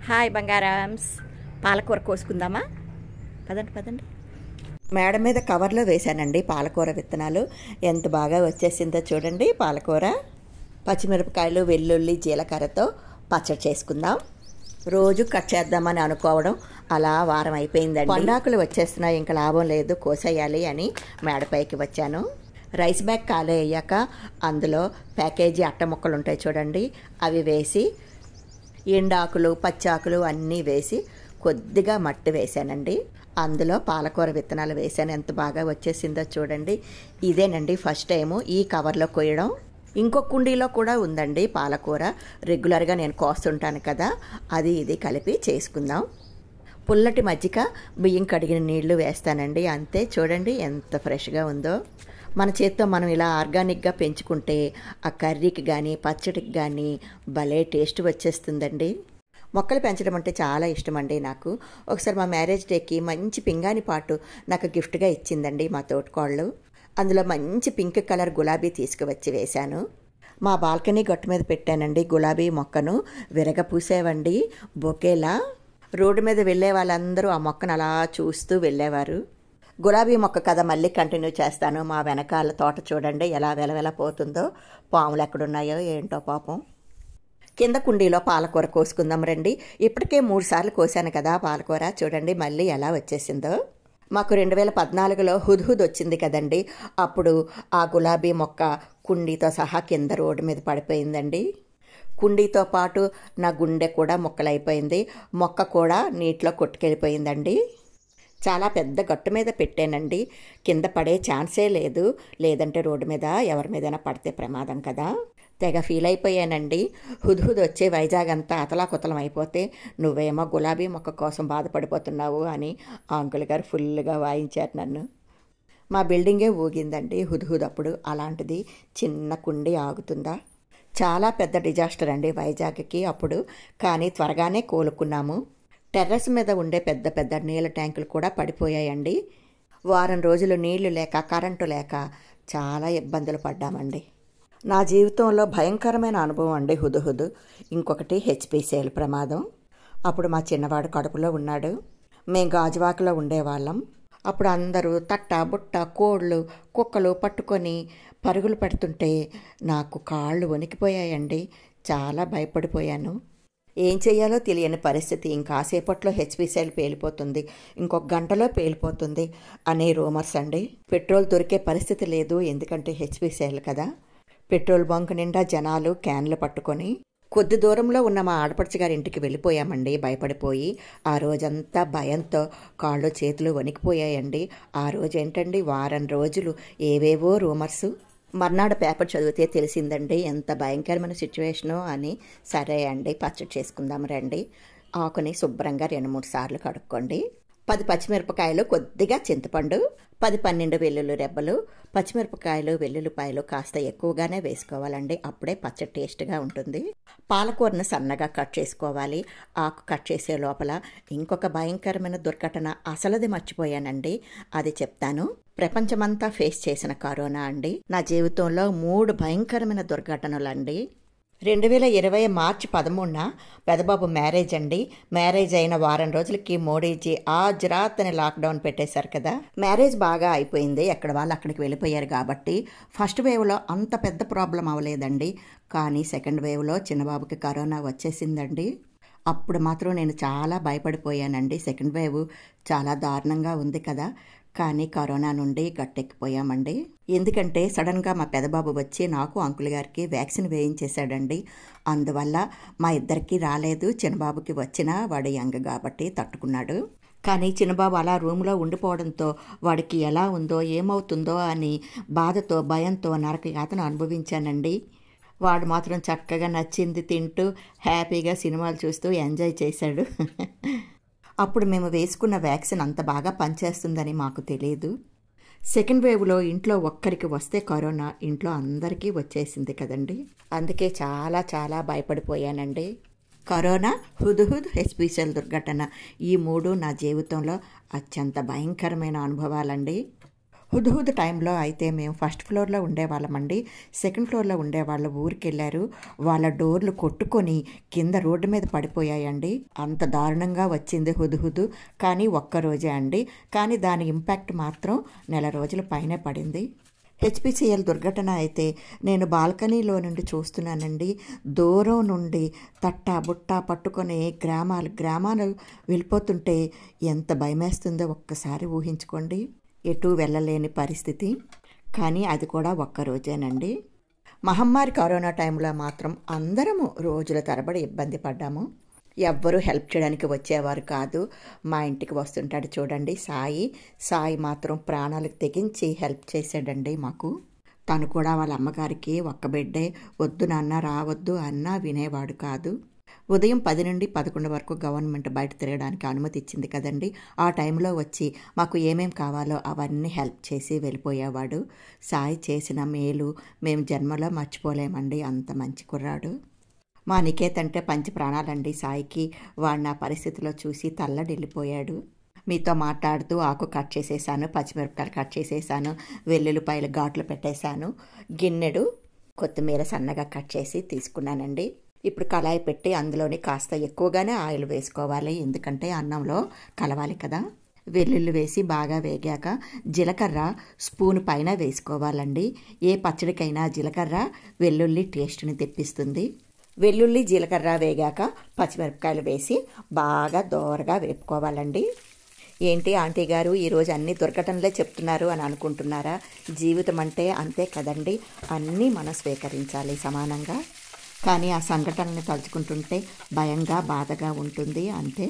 Hi బంగారామ్స్, పాలకూర కోసుకుందామా? పదండి పదండి. మేడ మీద కవర్లో వేశానండి పాలకూర విత్తనాలు. ఎంత బాగా వచ్చేసిందో చూడండి. పాలకూర, పచ్చిమిరపకాయలు, వెల్లుల్లి, జీలకర్రతో పచ్చడి చేసుకుందాం. రోజు కట్ చేద్దామని అనుకోవడం అలా వారం అయిపోయిందండి. పండాకులు వచ్చేస్తున్నాయి, ఇంకా లాభం లేదు, కోసేయాలి అని మేడపైకి వచ్చాను. రైస్ బ్యాగ్ ఖాళీ అయ్యాక అందులో ప్యాకేజీ అట్ట ముక్కలు ఉంటాయి చూడండి, అవి వేసి ఎండాకులు, పచ్చాకులు అన్నీ వేసి కొద్దిగా మట్టి వేసానండి. అందులో పాలకూర విత్తనాలు వేసాను. ఎంత బాగా వచ్చేసిందో చూడండి. ఇదేనండి ఫస్ట్ టైము ఈ కవర్లో కొయ్యడం. ఇంకో కుండీలో కూడా ఉందండి పాలకూర, రెగ్యులర్గా నేను కోస్తుంటాను కదా, అది ఇది కలిపి చేసుకుందాం. పుల్లటి మజ్జిగ, బియ్యం కడిగిన నీళ్లు వేస్తానండి, అంతే. చూడండి ఎంత ఫ్రెష్గా ఉందో. మన చేత్తో మనం ఇలా ఆర్గానిక్గా పెంచుకుంటే ఆ కర్రీకి కానీ పచ్చడికి కానీ భలే టేస్ట్ వచ్చేస్తుందండి. మొక్కలు పెంచడం అంటే చాలా ఇష్టం అండి నాకు. ఒకసారి మా మ్యారేజ్ డేకి మంచి పింగాణి పాటు నాకు గిఫ్ట్గా ఇచ్చిందండి మా తోటికోళ్ళు. అందులో మంచి పింక్ కలర్ గులాబీ తీసుకువచ్చి వేశాను. మా బాల్కనీ గట్టు మీద పెట్టానండి గులాబీ మొక్కను. విరగపూసేవండి బొకేలా. రోడ్డు మీద వెళ్ళే వాళ్ళందరూ ఆ మొక్కను అలా చూస్తూ వెళ్ళేవారు. గులాబీ మొక్క కథ మళ్ళీ కంటిన్యూ చేస్తాను. మా వెనకాల తోట చూడండి ఎలా వెలవెల పోతుందో. పాములు ఎక్కడున్నాయో ఏంటో పాపం. కింద కుండీలో పాలకూర కోసుకుందాం రండి. ఇప్పటికే 3 సార్లు కోసాను కదా పాలకూర, చూడండి మళ్ళీ ఎలా వచ్చేసిందో. మాకు 2014లో హుద్హుద్ వచ్చింది కదండి, అప్పుడు ఆ గులాబీ మొక్క కుండీతో సహా కింద రోడ్డు మీద పడిపోయిందండి. కుండీతో పాటు నా గుండె కూడా ముక్కలైపోయింది. మొక్క కూడా నీటిలో కొట్టుకెళ్ళిపోయిందండి. చాలా పెద్ద గట్టు మీద పెట్టానండి, కింద పడే ఛాన్సే లేదు. లేదంటే రోడ్డు మీద ఎవరి మీదైనా పడితే ప్రమాదం కదా. తెగ ఫీల్ అయిపోయానండి. హుద్హుద్ వచ్చే వైజాగ్ అంతా అతలాకుతలం అయిపోతే నువ్వేమో గులాబీ మొక్క కోసం బాధపడిపోతున్నావు అని ఆ అంకుల్ గారు ఫుల్గా వాయించారు నన్ను. మా బిల్డింగే ఊగిందండి హుద్హుద్ అప్పుడు. అలాంటిది చిన్న కుండి ఆగుతుందా? చాలా పెద్ద డిజాస్టర్ అండి వైజాగ్కి అప్పుడు. కానీ త్వరగానే కోలుకున్నాము. టెర్రస్ మీద ఉండే పెద్ద పెద్ద నీళ్ళ ట్యాంకులు కూడా పడిపోయాయండి. వారం రోజులు నీళ్లు లేక, కరెంటు లేక చాలా ఇబ్బందులు పడ్డామండి. నా జీవితంలో భయంకరమైన అనుభవం అండి హుద్హుద్. ఇంకొకటి హెచ్పిసిఎల్ ప్రమాదం. అప్పుడు మా చిన్నవాడు కడుపులో ఉన్నాడు. మేము గాజువాకలో ఉండేవాళ్ళం. అప్పుడు అందరూ తట్ట బుట్ట కోళ్ళు కుక్కలు పట్టుకొని పరుగులు పెడుతుంటే నాకు కాళ్ళు వణికిపోయాయండి. చాలా భయపడిపోయాను. ఏం చేయాలో తెలియని పరిస్థితి. ఇంకాసేపట్లో హెచ్పిసిఎల్ పేలిపోతుంది, ఇంకొక గంటలో పేలిపోతుంది అనే రూమర్స్ అండి. పెట్రోల్ దొరికే పరిస్థితి లేదు, ఎందుకంటే హెచ్పిసిఎల్ కదా. పెట్రోల్ బంక్ నిండా జనాలు క్యాన్లు పట్టుకొని కొద్ది దూరంలో ఉన్న మా ఆడపడుచు గారి ఇంటికి వెళ్ళిపోయామండి భయపడిపోయి. ఆ రోజంతా భయంతో కాళ్ళు చేతులు వణికిపోయాయండి. ఆ రోజు ఏంటండి వారం రోజులు ఏవేవో రూమర్సు. మర్నాడు పేపర్ చదివితే తెలిసిందండి ఎంత భయంకరమైన సిచ్యువేషను అని. సరే అండి పచ్చడి చేసుకుందాం రండి. ఆకుని శుభ్రంగా 2-3 సార్లు కడుక్కోండి. 10 పచ్చిమిరపకాయలు, కొద్దిగా చింతపండు, 10-12 వెల్లుల్లి రెబ్బలు. పచ్చిమిరపకాయలు, వెల్లుల్లిపాయలు కాస్త ఎక్కువగానే వేసుకోవాలండి, అప్పుడే పచ్చడి టేస్ట్గా ఉంటుంది. పాలకూరను సన్నగా కట్ చేసుకోవాలి. ఆకు కట్ చేసే లోపల ఇంకొక భయంకరమైన దుర్ఘటన, అసలుది మర్చిపోయానండి, అది చెప్తాను. ప్రపంచమంతా ఫేస్ చేసిన కరోనా అండి. నా జీవితంలో 3 భయంకరమైన దుర్ఘటనలు అండి. 2020 మార్చి 13న పెదబాబు మ్యారేజ్ అండి. మ్యారేజ్ అయిన వారం రోజులకి మోడీజీ రాత్రి లాక్డౌన్ పెట్టేశారు కదా. మ్యారేజ్ బాగా అయిపోయింది, ఎక్కడ వాళ్ళు అక్కడికి వెళ్ళిపోయారు కాబట్టి ఫస్ట్ వేవ్లో అంత పెద్ద ప్రాబ్లం అవ్వలేదండి. కానీ సెకండ్ వేవ్లో చిన్నబాబుకి కరోనా వచ్చేసిందండి. అప్పుడు మాత్రం నేను చాలా భయపడిపోయానండి. సెకండ్ వేవ్ చాలా దారుణంగా ఉంది కదా. కానీ కరోనా నుండి గట్టెక్కిపోయామండి. ఎందుకంటే సడన్గా మా పెదబాబు వచ్చి నాకు అంకుల్ గారికి వ్యాక్సిన్ వేయించేశాడండి. అందువల్ల మా ఇద్దరికి రాలేదు. చిన్నబాబుకి వచ్చినా వాడు యంగ్ కాబట్టి తట్టుకున్నాడు. కానీ చిన్నబాబు అలా రూమ్లో ఉండిపోవడంతో వాడికి ఎలా ఉందో ఏమవుతుందో అని బాధతో భయంతో నరక యాతన అనుభవించానండి. వాడు మాత్రం చక్కగా నచ్చింది తింటూ హ్యాపీగా సినిమాలు చూస్తూ ఎంజాయ్ చేశాడు. అప్పుడు మేము వేసుకున్న వ్యాక్సిన్ అంత బాగా పనిచేస్తుందని మాకు తెలియదు. సెకండ్ వేవ్లో ఇంట్లో ఒక్కరికి వస్తే కరోనా ఇంట్లో అందరికీ వచ్చేసింది కదండి. అందుకే చాలా చాలా భయపడిపోయానండి. కరోనా, హుద్హుద్, హెచ్పిసిఎల్ దుర్ఘటన, ఈ 3 నా జీవితంలో అత్యంత భయంకరమైన అనుభవాలండి. హుద్హుద్ టైంలో అయితే మేము ఫస్ట్ ఫ్లోర్లో ఉండేవాళ్ళమండి. సెకండ్ ఫ్లోర్లో ఉండేవాళ్ళు ఊరికి వెళ్ళారు. వాళ్ళ డోర్లు కొట్టుకొని కింద రోడ్డు మీద పడిపోయాయండి. అంత దారుణంగా వచ్చింది హుద్హుద్. కానీ ఒక్కరోజే అండి. కానీ దాని ఇంపాక్ట్ మాత్రం నెల రోజుల పైనే పడింది. హెచ్పిసిఎల్ దుర్ఘటన అయితే నేను బాల్కనీలో నుండి చూస్తున్నానండి. దూరం నుండి తట్టా బుట్టా పట్టుకొని గ్రామాలు వెళ్ళిపోతుంటే ఎంత భయమేస్తుందో ఒక్కసారి ఊహించుకోండి. ఎటు వెళ్ళలేని పరిస్థితి. కానీ అది కూడా ఒక్కరోజేనండి. మహమ్మారి కరోనా టైంలో మాత్రం అందరము రోజుల తరబడి ఇబ్బంది పడ్డాము. ఎవ్వరూ హెల్ప్ చేయడానికి వచ్చేవారు కాదు. మా ఇంటికి వస్తుంటాడు చూడండి సాయి మాత్రం ప్రాణాలకు తెగించి హెల్ప్ చేసాడండి మాకు. తను కూడా వాళ్ళ అమ్మగారికి ఒక్క బిడ్డే, వద్దు నాన్న రావద్దు అన్నా వినేవాడు కాదు. ఉదయం 10 నుండి 11 వరకు గవర్నమెంట్ బయట తిరగడానికి అనుమతి ఇచ్చింది కదండి. ఆ టైంలో వచ్చి మాకు ఏమేం కావాలో అవన్నీ హెల్ప్ చేసి వెళ్ళిపోయేవాడు. సాయి చేసిన మేలు మేము జన్మలో మర్చిపోలేమండి. అంత మంచి కుర్రాడు. మా నికేత్ అంటే పంచి ప్రాణాలండి సాయికి. వాడు నా పరిస్థితిలో చూసి తల్లడిల్లిపోయాడు. మీతో మాట్లాడుతూ ఆకు కట్ చేసేసాను, పచ్చిమిరపకాయలు కట్ చేసేసాను, వెల్లుల్లిపాయలు ఘాట్లు పెట్టేశాను, గిన్నెడు కొత్తిమీర సన్నగా కట్ చేసి తీసుకున్నానండి. ఇప్పుడు కళాయి పెట్టి అందులోని కాస్త ఎక్కువగానే ఆయిల్ వేసుకోవాలి, ఎందుకంటే అన్నంలో కలవాలి కదా. వెల్లుల్లి వేసి బాగా వేగాక జీలకర్ర స్పూన్ పైన వేసుకోవాలండి. ఏ పచ్చడికైనా జీలకర్ర వెల్లుల్లి టేస్ట్ని తెప్పిస్తుంది. వెల్లుల్లి జీలకర్ర వేగాక పచ్చిమిరపకాయలు వేసి బాగా దోరగా వేపుకోవాలండి. ఏంటి ఆంటీ గారు ఈరోజు అన్ని దుర్ఘటనలే చెప్తున్నారు అని అనుకుంటున్నారా? జీవితం అంటే అంతే కదండి. అన్నీ మనం స్వీకరించాలి సమానంగా. కానీ ఆ సంఘటనని తలుచుకుంటుంటే భయంగా బాధగా ఉంటుంది అంతే.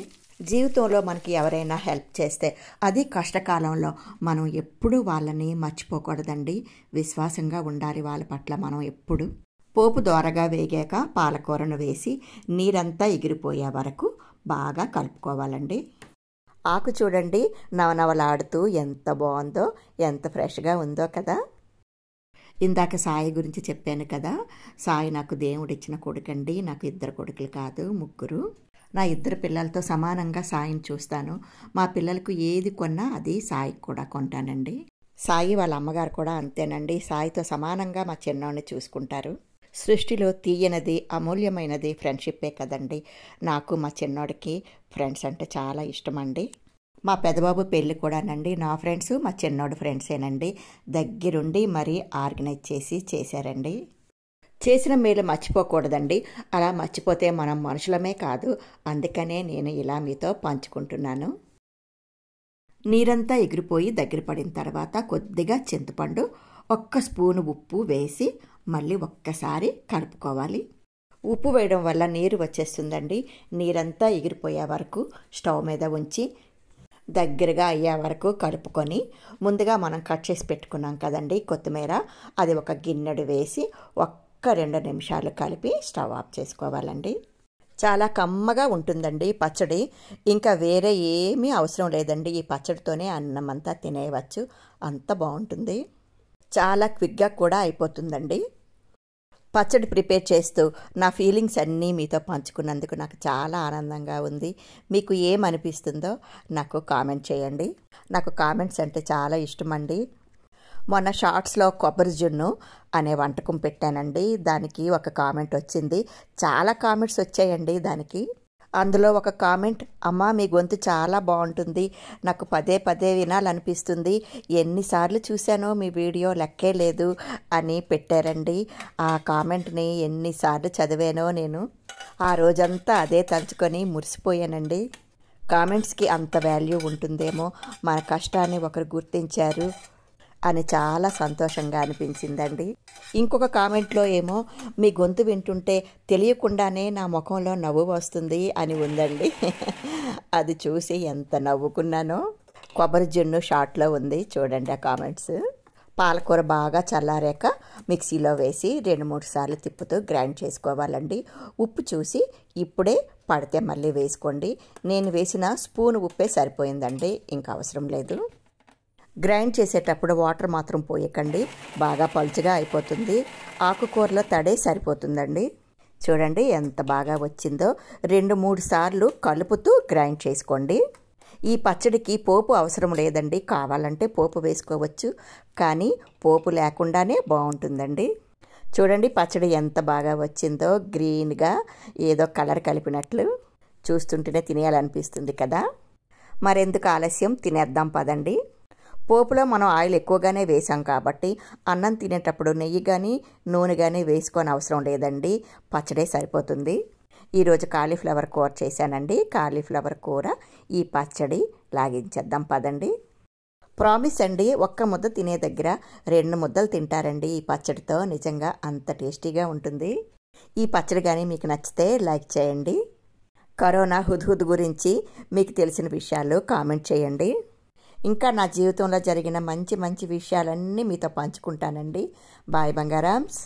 జీవితంలో మనకి ఎవరైనా హెల్ప్ చేస్తే అది కష్టకాలంలో మనం ఎప్పుడూ వాళ్ళని మర్చిపోకూడదండి. విశ్వాసంగా ఉండాలి వాళ్ళ పట్ల మనం ఎప్పుడు. పోపు దోరగా వేగాక పాలకూరను వేసి నీరంతా ఎగిరిపోయే వరకు బాగా కలుపుకోవాలండి. ఆకు చూడండి నవనవలాడుతూ ఎంత బాగుందో, ఎంత ఫ్రెష్గా ఉందో కదా. ఇందాక సాయి గురించి చెప్పాను కదా. సాయి నాకు దేవుడిచ్చిన కొడుకండి. నాకు 2 కొడుకులు కాదు 3. నా 2 పిల్లలతో సమానంగా సాయిని చూస్తాను. మా పిల్లలకు ఏది కొన్నా అది సాయికి కూడా కొంటానండి. సాయి వాళ్ళ అమ్మగారు కూడా అంతేనండి. సాయితో సమానంగా మా చిన్నోడిని చూసుకుంటారు. సృష్టిలో తీయనది అమూల్యమైనది ఫ్రెండ్షిప్పే కదండి. నాకు మా చిన్నోడికి ఫ్రెండ్స్ అంటే చాలా ఇష్టమండి. మా పెద్దబాబు పెళ్ళి కూడానండి నా ఫ్రెండ్స్ మా చిన్నోడు ఫ్రెండ్సేనండి. దగ్గరుండి మరీ ఆర్గనైజ్ చేశారండి. చేసిన మేలు మర్చిపోకూడదండి. అలా మర్చిపోతే మనం మనుషులమే కాదు. అందుకనే నేను ఇలా మీతో పంచుకుంటున్నాను. నీరంతా ఎగిరిపోయి దగ్గర పడిన తర్వాత కొద్దిగా చింతపండు, 1 స్పూను ఉప్పు వేసి మళ్ళీ ఒక్కసారి కలుపుకోవాలి. ఉప్పు వేయడం వల్ల నీరు వచ్చేస్తుందండి. నీరంతా ఎగిరిపోయే వరకు స్టవ్ మీద ఉంచి దగ్గరగా అయ్యే వరకు కలుపుకొని ముందుగా మనం కట్ చేసి పెట్టుకున్నాం కదండి కొత్తిమీర, అది ఒక గిన్నెడు వేసి 1-2 నిమిషాలు కలిపి స్టవ్ ఆఫ్ చేసుకోవాలండి. చాలా కమ్మగా ఉంటుందండి పచ్చడి. ఇంకా వేరే ఏమీ అవసరం లేదండి. ఈ పచ్చడితోనే అన్నం అంతా తినేయవచ్చు. అంత బాగుంటుంది. చాలా క్విక్గా కూడా అయిపోతుందండి. పచ్చడి ప్రిపేర్ చేస్తూ నా ఫీలింగ్స్ అన్నీ మీతో పంచుకున్నందుకు నాకు చాలా ఆనందంగా ఉంది. మీకు ఏమనిపిస్తుందో నాకు కామెంట్ చేయండి. నాకు కామెంట్స్ అంటే చాలా ఇష్టమండి. మొన్న షార్ట్స్లో కొబ్బరి జున్ను అనే వంటకం పెట్టానండి. దానికి ఒక కామెంట్ వచ్చింది. చాలా కామెంట్స్ వచ్చాయండి దానికి. అందులో ఒక కామెంట్, అమ్మా మీ గొంతు చాలా బాగుంటుంది, నాకు పదే వినాలనిపిస్తుంది, ఎన్నిసార్లు చూశానో మీ వీడియో లెక్కే లేదు అని పెట్టారండి. ఆ కామెంట్ని ఎన్నిసార్లు చదివానో నేను. ఆ రోజంతా అదే తలుచుకొని మురిసిపోయానండి. కామెంట్స్కి అంత వాల్యూ ఉంటుందేమో, మన కష్టాన్ని ఒకరు గుర్తించారు అని చాలా సంతోషంగా అనిపించిందండి. ఇంకొక కామెంట్లో ఏమో మీ గొంతు వింటుంటే తెలియకుండానే నా ముఖంలో నవ్వు వస్తుంది అని ఉందండి. అది చూసి ఎంత నవ్వుకున్నానో. కొబ్బరి జున్ను షార్ట్లో ఉంది చూడండి ఆ కామెంట్స్. పాలకూర బాగా చల్లారాక మిక్సీలో వేసి 2-3 సార్లు తిప్పుతూ గ్రైండ్ చేసుకోవాలండి. ఉప్పు చూసి ఇప్పుడే పడితే మళ్ళీ వేసుకోండి. నేను వేసిన స్పూన్ ఉప్పే సరిపోయిందండి, ఇంకా అవసరం లేదు. గ్రైండ్ చేసేటప్పుడు వాటర్ మాత్రం పోయకండి, బాగా పలుచగా అయిపోతుంది. ఆకుకూరలో తడే సరిపోతుందండి. చూడండి ఎంత బాగా వచ్చిందో. 2-3 సార్లు కలుపుతూ గ్రైండ్ చేసుకోండి. ఈ పచ్చడికి పోపు అవసరం లేదండి, కావాలంటే పోపు వేసుకోవచ్చు, కానీ పోపు లేకుండానే బాగుంటుందండి. చూడండి పచ్చడి ఎంత బాగా వచ్చిందో, గ్రీన్గా ఏదో కలర్ కలిపినట్లు. చూస్తుంటేనే తినేయాలనిపిస్తుంది కదా. మరెందుకు ఆలస్యం, తినేద్దాం పదండి. పోపులో మనం ఆయిల్ ఎక్కువగానే వేసాం కాబట్టి అన్నం తినేటప్పుడు నెయ్యి కానీ నూనె కానీ వేసుకొని అవసరం లేదండి, పచ్చడే సరిపోతుంది. ఈరోజు కాలీఫ్లవర్ కూర చేశానండి. కాలీఫ్లవర్ కూర ఈ పచ్చడి లాగించేద్దాం పదండి. ప్రామిస్ అండి, ఒక్క ముద్ద తినే దగ్గర 2 ముద్దలు తింటారండి ఈ పచ్చడితో. నిజంగా అంత టేస్టీగా ఉంటుంది. ఈ పచ్చడి కానీ మీకు నచ్చితే లైక్ చేయండి. కరోనా హుద్హుద్ గురించి మీకు తెలిసిన విషయాలు కామెంట్ చేయండి. ఇంకా నా జీవితంలో జరిగిన మంచి మంచి విషయాలన్నీ మీతో పంచుకుంటానండి. బాయ్ బంగారామ్స్.